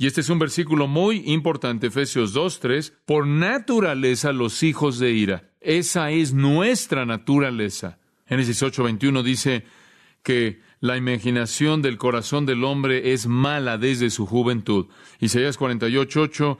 Y este es un versículo muy importante, Efesios 2:3, por naturaleza los hijos de ira. Esa es nuestra naturaleza. Génesis 8:21 dice que la imaginación del corazón del hombre es mala desde su juventud. Isaías 48:8,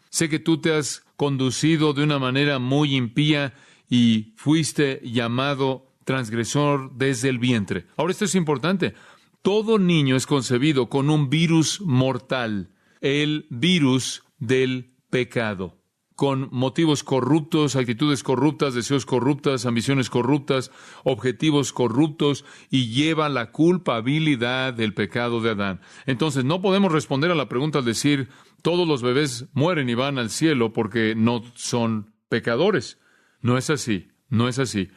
sé que tú te has conducido de una manera muy impía y fuiste llamado transgresor desde el vientre. Ahora, esto es importante. Todo niño es concebido con un virus mortal, el virus del pecado, con motivos corruptos, actitudes corruptas, deseos corruptas, ambiciones corruptas, objetivos corruptos, y lleva la culpabilidad del pecado de Adán. Entonces, no podemos responder a la pregunta al decir, todos los bebés mueren y van al cielo porque no son pecadores. No es así, no es así.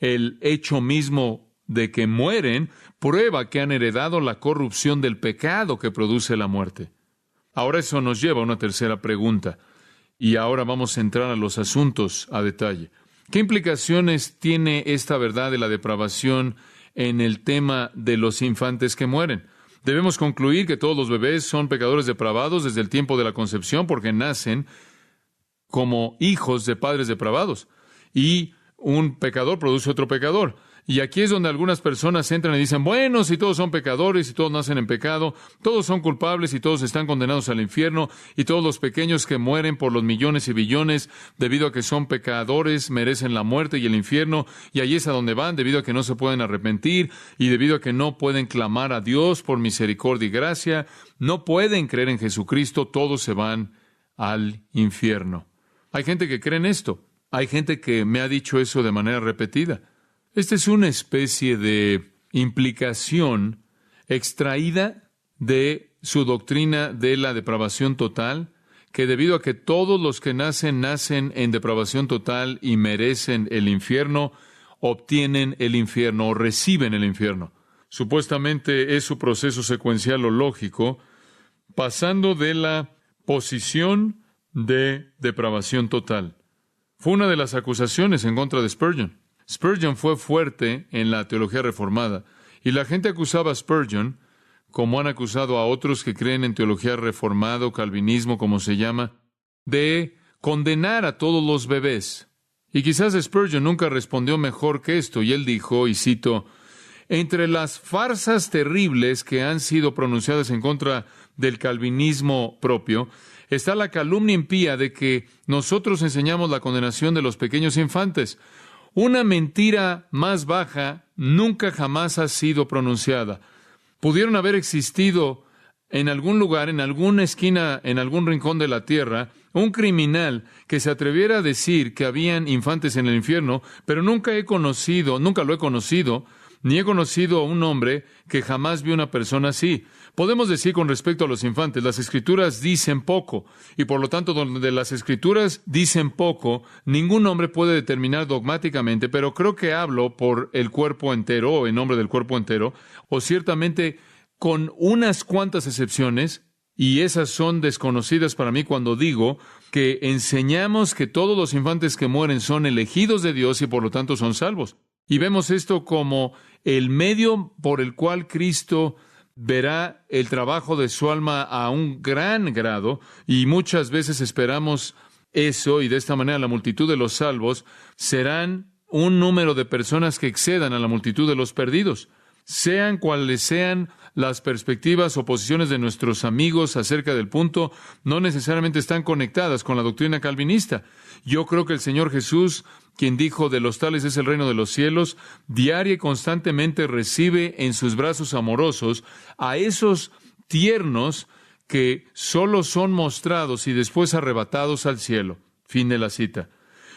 El hecho mismo de que mueren prueba que han heredado la corrupción del pecado que produce la muerte. Ahora eso nos lleva a una tercera pregunta. Y ahora vamos a entrar a los asuntos a detalle. ¿Qué implicaciones tiene esta verdad de la depravación en el tema de los infantes que mueren? Debemos concluir que todos los bebés son pecadores depravados desde el tiempo de la concepción porque nacen como hijos de padres depravados. Y un pecador produce otro pecador. Y aquí es donde algunas personas entran y dicen, bueno, si todos son pecadores y todos nacen en pecado, todos son culpables y todos están condenados al infierno, y todos los pequeños que mueren por los millones y billones debido a que son pecadores merecen la muerte y el infierno, y allí es a donde van debido a que no se pueden arrepentir y debido a que no pueden clamar a Dios por misericordia y gracia, no pueden creer en Jesucristo, todos se van al infierno. Hay gente que cree en esto. Hay gente que me ha dicho eso de manera repetida. Esta es una especie de implicación extraída de su doctrina de la depravación total, que debido a que todos los que nacen en depravación total y merecen el infierno, obtienen el infierno o reciben el infierno. Supuestamente es su proceso secuencial o lógico, pasando de la posición de depravación total. Fue una de las acusaciones en contra de Spurgeon. Spurgeon fue fuerte en la teología reformada, y la gente acusaba a Spurgeon, como han acusado a otros que creen en teología reformada o calvinismo, como se llama, de condenar a todos los bebés. Y quizás Spurgeon nunca respondió mejor que esto, y él dijo, y cito, entre las farsas terribles que han sido pronunciadas en contra del calvinismo propio, está la calumnia impía de que nosotros enseñamos la condenación de los pequeños infantes. Una mentira más baja nunca jamás ha sido pronunciada. Pudieron haber existido en algún lugar, en alguna esquina, en algún rincón de la tierra, un criminal que se atreviera a decir que habían infantes en el infierno, pero nunca lo he conocido, ni he conocido a un hombre que jamás vio una persona así. Podemos decir con respecto a los infantes, las Escrituras dicen poco, y por lo tanto, donde las Escrituras dicen poco, ningún hombre puede determinar dogmáticamente, pero creo que hablo por el cuerpo entero, o en nombre del cuerpo entero, o ciertamente con unas cuantas excepciones, y esas son desconocidas para mí cuando digo que enseñamos que todos los infantes que mueren son elegidos de Dios y por lo tanto son salvos. Y vemos esto como el medio por el cual Cristo verá el trabajo de su alma a un gran grado, y muchas veces esperamos eso, y de esta manera la multitud de los salvos serán un número de personas que excedan a la multitud de los perdidos. Sean cuales sean las perspectivas o posiciones de nuestros amigos acerca del punto, no necesariamente están conectadas con la doctrina calvinista. Yo creo que el Señor Jesús, quien dijo, de los tales es el reino de los cielos, diaria y constantemente recibe en sus brazos amorosos a esos tiernos que solo son mostrados y después arrebatados al cielo. Fin de la cita.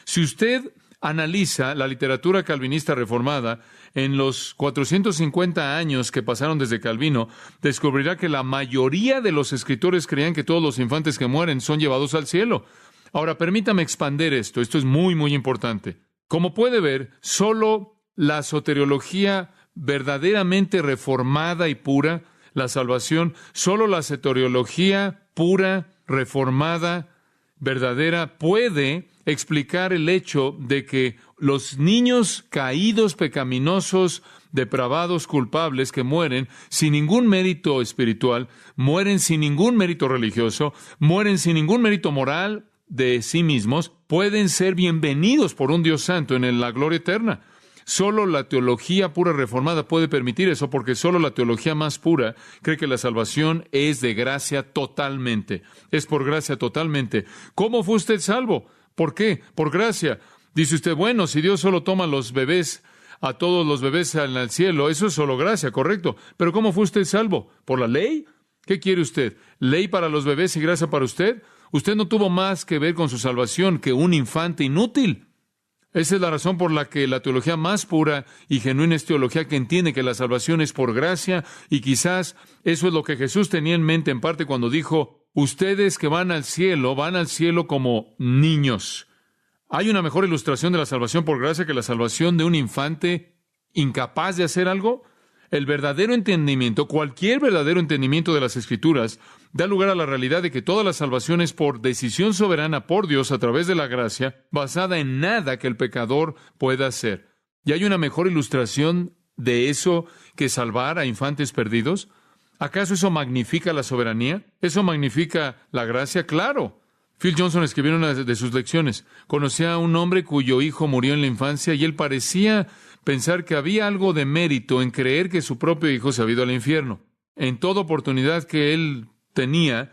Si usted analiza la literatura calvinista reformada en los 450 años que pasaron desde Calvino, descubrirá que la mayoría de los escritores creían que todos los infantes que mueren son llevados al cielo. Ahora, permítame expander esto. Esto es muy, muy importante. Como puede ver, solo la soteriología verdaderamente reformada y pura, la salvación, solo la soteriología pura, reformada, verdadera, puede explicar el hecho de que los niños caídos, pecaminosos, depravados, culpables, que mueren sin ningún mérito espiritual, mueren sin ningún mérito religioso, mueren sin ningún mérito moral de sí mismos, pueden ser bienvenidos por un Dios santo en la gloria eterna. Solo la teología pura reformada puede permitir eso, porque solo la teología más pura cree que la salvación es de gracia totalmente. Es por gracia totalmente. ¿Cómo fue usted salvo? ¿Por qué? Por gracia. Dice usted, bueno, si Dios solo toma a todos los bebés al cielo, eso es solo gracia, correcto. Pero ¿cómo fue usted salvo? ¿Por la ley? ¿Qué quiere usted? ¿Ley para los bebés y gracia para usted? Usted no tuvo más que ver con su salvación que un infante inútil. Esa es la razón por la que la teología más pura y genuina es teología que entiende que la salvación es por gracia, y quizás eso es lo que Jesús tenía en mente en parte cuando dijo, ustedes que van al cielo como niños. ¿Hay una mejor ilustración de la salvación por gracia que la salvación de un infante incapaz de hacer algo? El verdadero entendimiento, cualquier verdadero entendimiento de las Escrituras, da lugar a la realidad de que toda la salvación es por decisión soberana por Dios a través de la gracia, basada en nada que el pecador pueda hacer. ¿Y hay una mejor ilustración de eso que salvar a infantes perdidos? ¿Acaso eso magnifica la soberanía? ¿Eso magnifica la gracia? ¡Claro! Phil Johnson escribió en una de sus lecciones. Conocía a un hombre cuyo hijo murió en la infancia y él parecía pensar que había algo de mérito en creer que su propio hijo se había ido al infierno. En toda oportunidad que él tenía,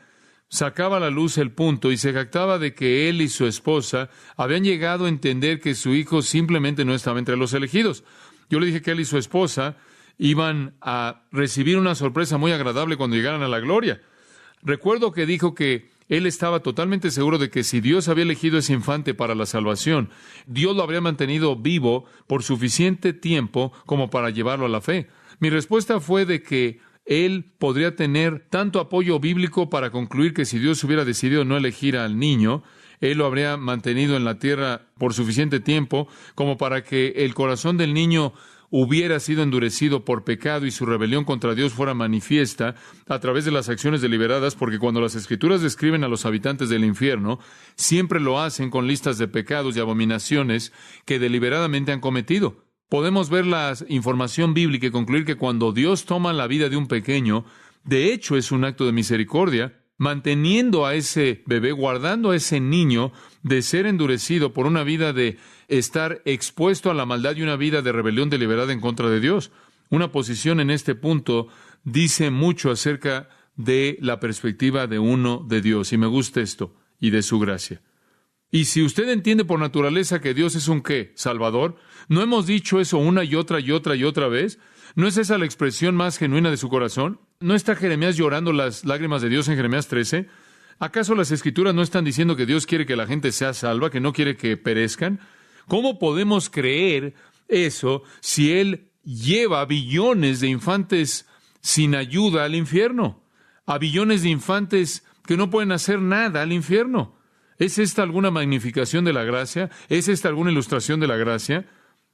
sacaba a la luz el punto y se jactaba de que él y su esposa habían llegado a entender que su hijo simplemente no estaba entre los elegidos. Yo le dije que él y su esposa iban a recibir una sorpresa muy agradable cuando llegaran a la gloria. Recuerdo que dijo que él estaba totalmente seguro de que si Dios había elegido a ese infante para la salvación, Dios lo habría mantenido vivo por suficiente tiempo como para llevarlo a la fe. Mi respuesta fue de que él podría tener tanto apoyo bíblico para concluir que si Dios hubiera decidido no elegir al niño, él lo habría mantenido en la tierra por suficiente tiempo como para que el corazón del niño hubiera sido endurecido por pecado y su rebelión contra Dios fuera manifiesta a través de las acciones deliberadas, porque cuando las Escrituras describen a los habitantes del infierno, siempre lo hacen con listas de pecados y abominaciones que deliberadamente han cometido. Podemos ver la información bíblica y concluir que cuando Dios toma la vida de un pequeño, de hecho es un acto de misericordia, manteniendo a ese bebé, guardando a ese niño de ser endurecido por una vida de estar expuesto a la maldad y una vida de rebelión deliberada en contra de Dios. Una posición en este punto dice mucho acerca de la perspectiva de uno de Dios, y me gusta esto, y de su gracia. Y si usted entiende por naturaleza que Dios es un ¿qué? Salvador, ¿no hemos dicho eso una y otra y otra y otra vez? ¿No es esa la expresión más genuina de su corazón? ¿No está Jeremías llorando las lágrimas de Dios en Jeremías 13? ¿Acaso las Escrituras no están diciendo que Dios quiere que la gente sea salva, que no quiere que perezcan? ¿Cómo podemos creer eso si Él lleva a billones de infantes sin ayuda al infierno? A billones de infantes que no pueden hacer nada al infierno. ¿Es esta alguna magnificación de la gracia? ¿Es esta alguna ilustración de la gracia?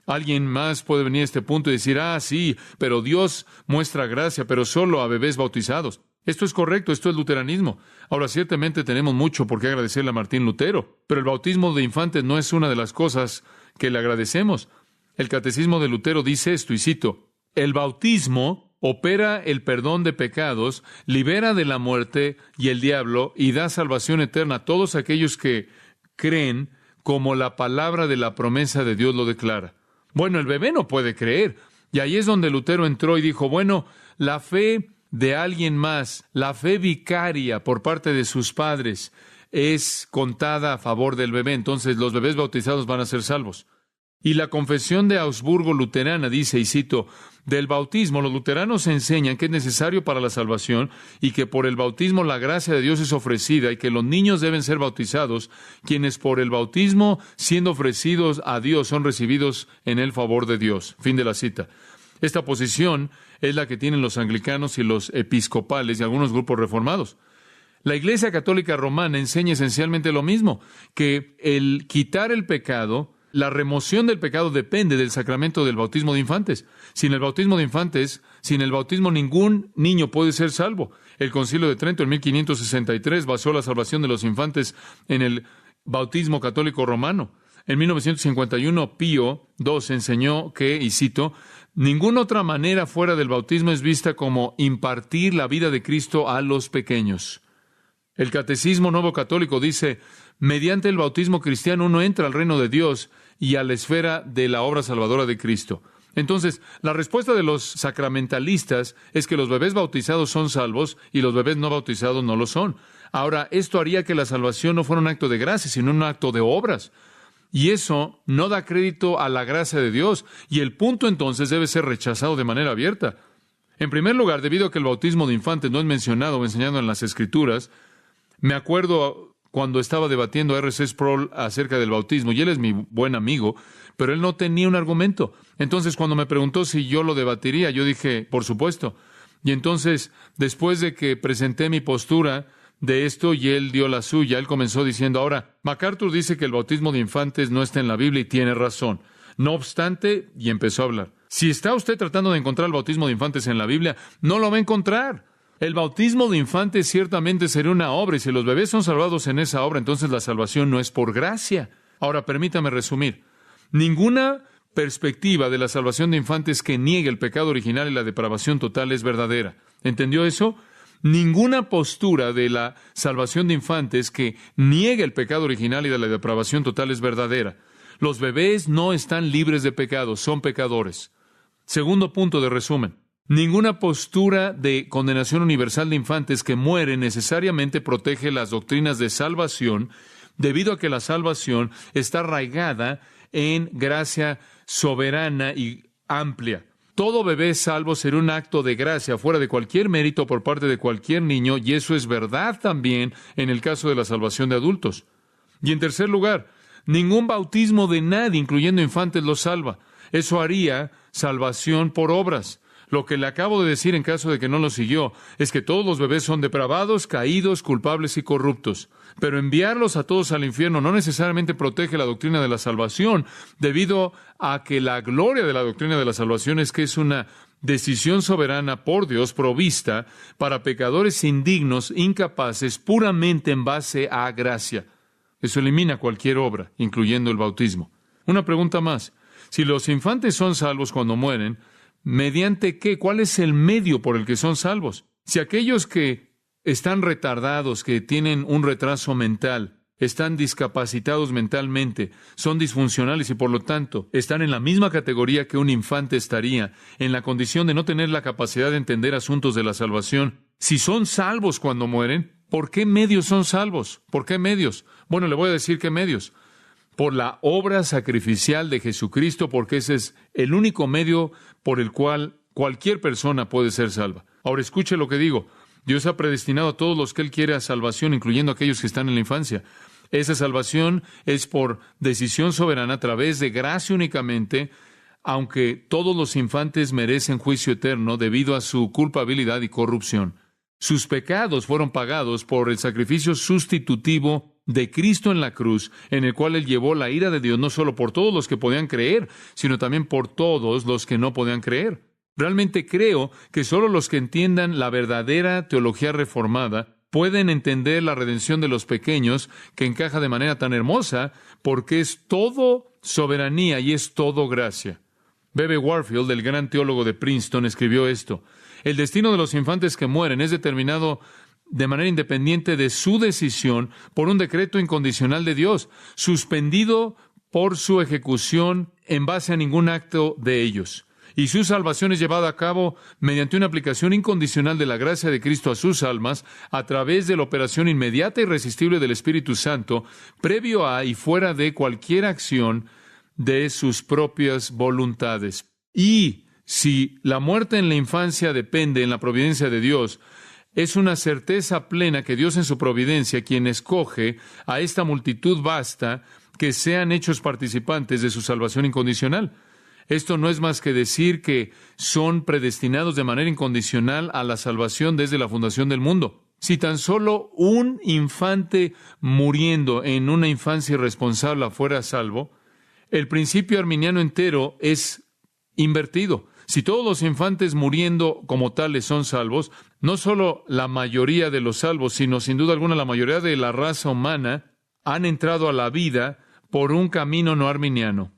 Alguien más puede venir a este punto y decir, sí, pero Dios muestra gracia, pero solo a bebés bautizados. Esto es correcto, esto es luteranismo. Ahora, ciertamente tenemos mucho por qué agradecerle a Martín Lutero, pero el bautismo de infantes no es una de las cosas que le agradecemos. El catecismo de Lutero dice esto, y cito, el bautismo opera el perdón de pecados, libera de la muerte y el diablo, y da salvación eterna a todos aquellos que creen como la palabra de la promesa de Dios lo declara. Bueno, el bebé no puede creer. Y ahí es donde Lutero entró y dijo, bueno, la fe de alguien más, la fe vicaria por parte de sus padres, es contada a favor del bebé. Entonces los bebés bautizados van a ser salvos. Y la confesión de Augsburgo luterana dice, y cito, del bautismo los luteranos enseñan que es necesario para la salvación y que por el bautismo la gracia de Dios es ofrecida y que los niños deben ser bautizados, quienes por el bautismo siendo ofrecidos a Dios son recibidos en el favor de Dios. Fin de la cita. Esta posición es la que tienen los anglicanos y los episcopales y algunos grupos reformados. La Iglesia Católica Romana enseña esencialmente lo mismo, que el quitar el pecado, la remoción del pecado depende del sacramento del bautismo de infantes. Sin el bautismo de infantes, sin el bautismo ningún niño puede ser salvo. El Concilio de Trento en 1563 basó la salvación de los infantes en el bautismo católico romano. En 1951, Pío II enseñó que, y cito, ninguna otra manera fuera del bautismo es vista como impartir la vida de Cristo a los pequeños. El Catecismo Nuevo Católico dice, mediante el bautismo cristiano uno entra al reino de Dios y a la esfera de la obra salvadora de Cristo. Entonces, la respuesta de los sacramentalistas es que los bebés bautizados son salvos y los bebés no bautizados no lo son. Ahora, esto haría que la salvación no fuera un acto de gracia, sino un acto de obras. Y eso no da crédito a la gracia de Dios, y el punto entonces debe ser rechazado de manera abierta. En primer lugar, debido a que el bautismo de infantes no es mencionado o enseñado en las Escrituras, me acuerdo cuando estaba debatiendo a R.C. Sproul acerca del bautismo, y él es mi buen amigo, pero él no tenía un argumento. Entonces, cuando me preguntó si yo lo debatiría, yo dije, por supuesto. Y entonces, después de que presenté mi postura de esto y él dio la suya, él comenzó diciendo, ahora, MacArthur dice que el bautismo de infantes no está en la Biblia y tiene razón. No obstante, y empezó a hablar, si está usted tratando de encontrar el bautismo de infantes en la Biblia, no lo va a encontrar. El bautismo de infantes ciertamente sería una obra, y si los bebés son salvados en esa obra, entonces la salvación no es por gracia. Ahora, permítame resumir. Ninguna perspectiva de la salvación de infantes que niegue el pecado original y la depravación total es verdadera. ¿Entendió eso? Ninguna postura de la salvación de infantes que niegue el pecado original y de la depravación total es verdadera. Los bebés no están libres de pecado, son pecadores. Segundo punto de resumen. Ninguna postura de condenación universal de infantes que mueren necesariamente protege las doctrinas de salvación, debido a que la salvación está arraigada en gracia soberana y amplia. Todo bebé salvo será un acto de gracia fuera de cualquier mérito por parte de cualquier niño, y eso es verdad también en el caso de la salvación de adultos. Y en tercer lugar, ningún bautismo de nadie, incluyendo infantes, los salva. Eso haría salvación por obras. Lo que le acabo de decir en caso de que no lo siguió es que todos los bebés son depravados, caídos, culpables y corruptos. Pero enviarlos a todos al infierno no necesariamente protege la doctrina de la salvación, debido a que la gloria de la doctrina de la salvación es que es una decisión soberana por Dios provista para pecadores indignos, incapaces, puramente en base a gracia. Eso elimina cualquier obra, incluyendo el bautismo. Una pregunta más. Si los infantes son salvos cuando mueren, ¿mediante qué? ¿Cuál es el medio por el que son salvos? Si aquellos que están retardados, que tienen un retraso mental, están discapacitados mentalmente, son disfuncionales y por lo tanto están en la misma categoría que un infante estaría, en la condición de no tener la capacidad de entender asuntos de la salvación, si son salvos cuando mueren, ¿por qué medios son salvos? ¿Por qué medios? Bueno, le voy a decir qué medios. Por la obra sacrificial de Jesucristo, porque ese es el único medio por el cual cualquier persona puede ser salva. Ahora escuche lo que digo. Dios ha predestinado a todos los que Él quiere a salvación, incluyendo a aquellos que están en la infancia. Esa salvación es por decisión soberana a través de gracia únicamente, aunque todos los infantes merecen juicio eterno debido a su culpabilidad y corrupción. Sus pecados fueron pagados por el sacrificio sustitutivo de Cristo en la cruz, en el cual Él llevó la ira de Dios no solo por todos los que podían creer, sino también por todos los que no podían creer. Realmente creo que solo los que entiendan la verdadera teología reformada pueden entender la redención de los pequeños, que encaja de manera tan hermosa, porque es todo soberanía y es todo gracia. B.B. Warfield, el gran teólogo de Princeton, escribió esto: el destino de los infantes que mueren es determinado de manera independiente de su decisión por un decreto incondicional de Dios, suspendido por su ejecución en base a ningún acto de ellos. Y su salvación es llevada a cabo mediante una aplicación incondicional de la gracia de Cristo a sus almas a través de la operación inmediata e irresistible del Espíritu Santo, previo a y fuera de cualquier acción de sus propias voluntades. Y si la muerte en la infancia depende en la providencia de Dios, es una certeza plena que Dios en su providencia, quien escoge a esta multitud vasta, que sean hechos participantes de su salvación incondicional. Esto no es más que decir que son predestinados de manera incondicional a la salvación desde la fundación del mundo. Si tan solo un infante muriendo en una infancia irresponsable fuera salvo, el principio arminiano entero es invertido. Si todos los infantes muriendo como tales son salvos, no solo la mayoría de los salvos, sino sin duda alguna la mayoría de la raza humana han entrado a la vida por un camino no arminiano.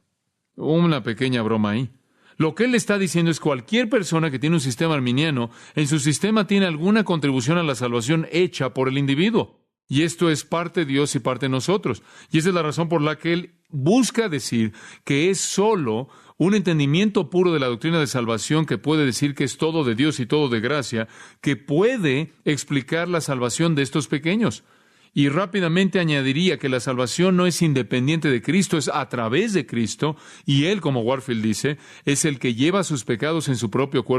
Una pequeña broma ahí. Lo que él está diciendo es cualquier persona que tiene un sistema arminiano, en su sistema tiene alguna contribución a la salvación hecha por el individuo. Y esto es parte de Dios y parte de nosotros. Y esa es la razón por la que él busca decir que es solo un entendimiento puro de la doctrina de salvación que puede decir que es todo de Dios y todo de gracia, que puede explicar la salvación de estos pequeños. Y rápidamente añadiría que la salvación no es independiente de Cristo, es a través de Cristo, y Él, como Warfield dice, es el que lleva sus pecados en su propio cuerpo